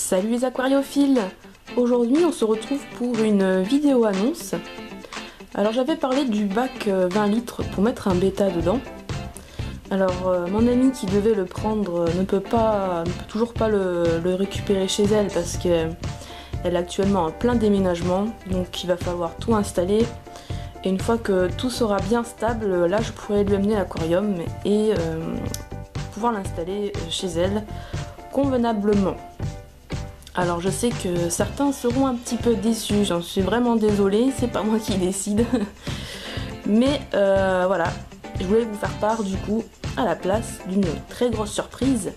Salut les aquariophiles! Aujourd'hui on se retrouve pour une vidéo annonce. Alors j'avais parlé du bac 20 litres pour mettre un bêta dedans. Alors mon amie qui devait le prendre ne peut toujours pas le récupérer chez elle parce qu'elle est actuellement en plein déménagement, donc il va falloir tout installer. Et une fois que tout sera bien stable, là je pourrai lui amener l'aquarium et pouvoir l'installer chez elle convenablement. Alors je sais que certains seront un petit peu déçus, j'en suis vraiment désolée, c'est pas moi qui décide. Mais voilà, je voulais vous faire part du coup à la place d'une très grosse surprise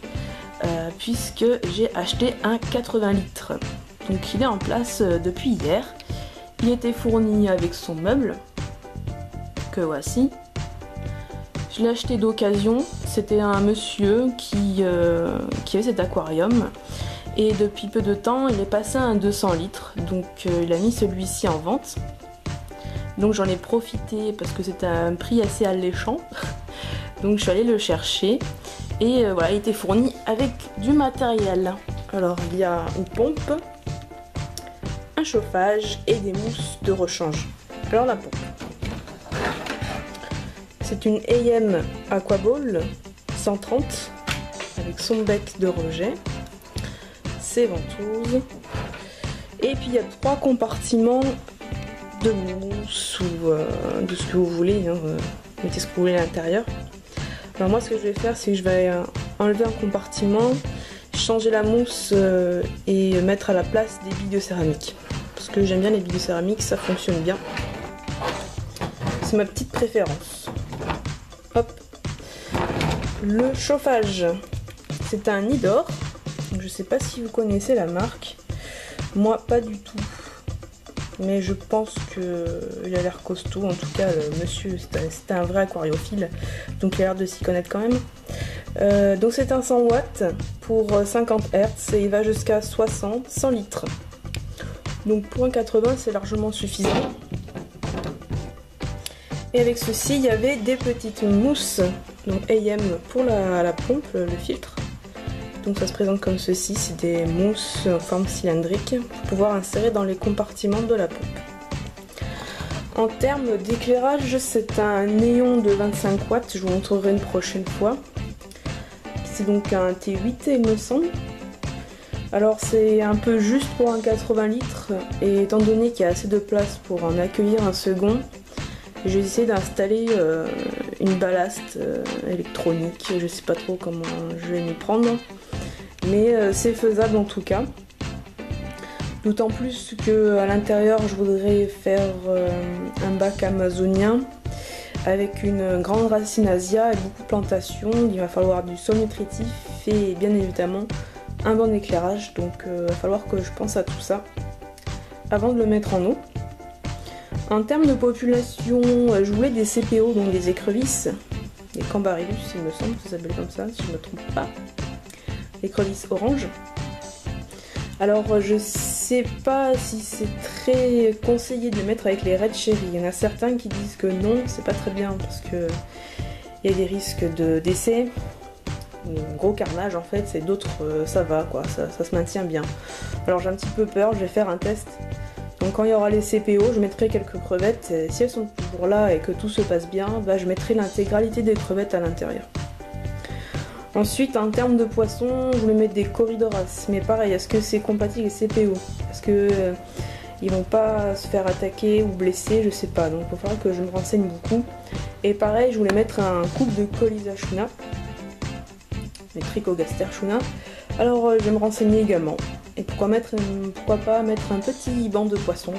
puisque j'ai acheté un 80 litres. Donc il est en place depuis hier. Il était fourni avec son meuble, que voici. Je l'ai acheté d'occasion, c'était un monsieur qui avait cet aquarium. Et depuis peu de temps, il est passé à un 200 litres, donc il a mis celui-ci en vente. Donc j'en ai profité parce que c'était un prix assez alléchant. Donc je suis allée le chercher et voilà, il était fourni avec du matériel. Alors il y a une pompe, un chauffage et des mousses de rechange. Alors la pompe, c'est une AM Aquaball 130 avec son bec de rejet, ses ventouses, et puis il y a 3 compartiments de mousse ou de ce que vous voulez, hein, mettez ce que vous voulez à l'intérieur. Alors moi ce que je vais faire, c'est que je vais enlever un compartiment, changer la mousse et mettre à la place des billes de céramique, parce que j'aime bien les billes de céramique, ça fonctionne bien, c'est ma petite préférence. Hop. Le chauffage, c'est un Nidor. Je sais pas si vous connaissez la marque, moi pas du tout, mais je pense qu'il a l'air costaud. En tout cas le monsieur c'était un vrai aquariophile, donc il a l'air de s'y connaître quand même. Donc c'est un 100 watts pour 50 Hz et il va jusqu'à 100 litres, donc pour un 80 c'est largement suffisant. Et avec ceci il y avait des petites mousses, donc AM pour la pompe, le filtre. Donc ça se présente comme ceci, c'est des mousses en forme cylindrique pour pouvoir insérer dans les compartiments de la pompe. En termes d'éclairage, c'est un néon de 25 watts, je vous montrerai une prochaine fois. C'est donc un T8 il me semble. Alors c'est un peu juste pour un 80 litres et étant donné qu'il y a assez de place pour en accueillir un second, j'ai essayé d'installer une ballast électronique, je sais pas trop comment je vais m'y prendre. Mais c'est faisable en tout cas. D'autant plus que à l'intérieur je voudrais faire un bac amazonien avec une grande racine Asia et beaucoup de plantations. Il va falloir du sol nutritif et bien évidemment un bon éclairage. Donc il va falloir que je pense à tout ça avant de le mettre en eau. En termes de population, je voulais des CPO, donc des écrevisses, des Cambarilus il me semble, ça s'appelle comme ça si je ne me trompe pas. Écrevisses orange. Alors je sais pas si c'est très conseillé de les mettre avec les Red Cherry. Il y en a certains qui disent que non, c'est pas très bien parce que il y a des risques de décès, gros carnage en fait, c'est d'autres ça va quoi, ça se maintient bien. Alors j'ai un petit peu peur, je vais faire un test. Donc quand il y aura les CPO, je mettrai quelques crevettes, et si elles sont toujours là et que tout se passe bien, bah, je mettrai l'intégralité des crevettes à l'intérieur. Ensuite, en termes de poissons, je voulais mettre des Corydoras, mais pareil, est-ce que c'est compatible avec CPO? Est-ce que ils vont pas se faire attaquer ou blesser? Je sais pas, donc il va falloir que je me renseigne beaucoup. Et pareil, je voulais mettre un couple de Colyza Shuna, les Trichogaster Shuna. Alors je vais me renseigner également. Et pourquoi pas mettre un petit banc de poissons.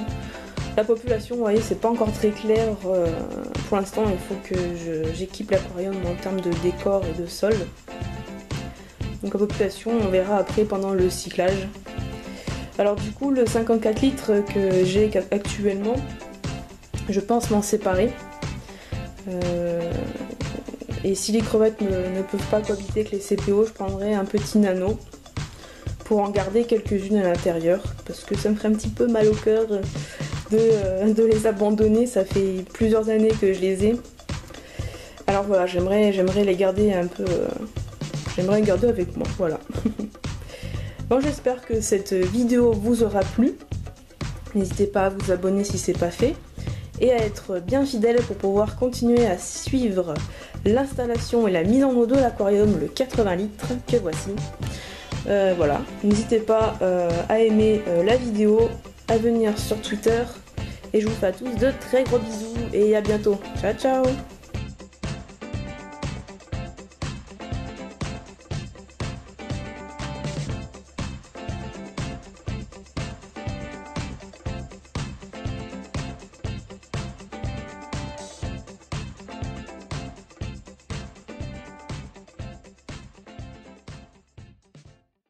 La population, vous voyez, c'est pas encore très clair. Pour l'instant, il faut que j'équipe l'aquarium en termes de décor et de sol. Donc la population, on verra après pendant le cyclage. Alors du coup, le 54 litres que j'ai actuellement, je pense m'en séparer. Et si les crevettes ne peuvent pas cohabiter avec les CPO, je prendrai un petit nano pour en garder quelques-unes à l'intérieur, parce que ça me ferait un petit peu mal au cœur de les abandonner, ça fait plusieurs années que je les ai. Alors voilà, j'aimerais les garder un peu... j'aimerais les garder avec moi, voilà. Bon, j'espère que cette vidéo vous aura plu. N'hésitez pas à vous abonner si c'est pas fait et à être bien fidèle pour pouvoir continuer à suivre l'installation et la mise en eau de l'aquarium, le 80 litres que voici. Voilà, n'hésitez pas à aimer la vidéo, à venir sur Twitter et je vous fais à tous de très gros bisous et à bientôt. Ciao ciao.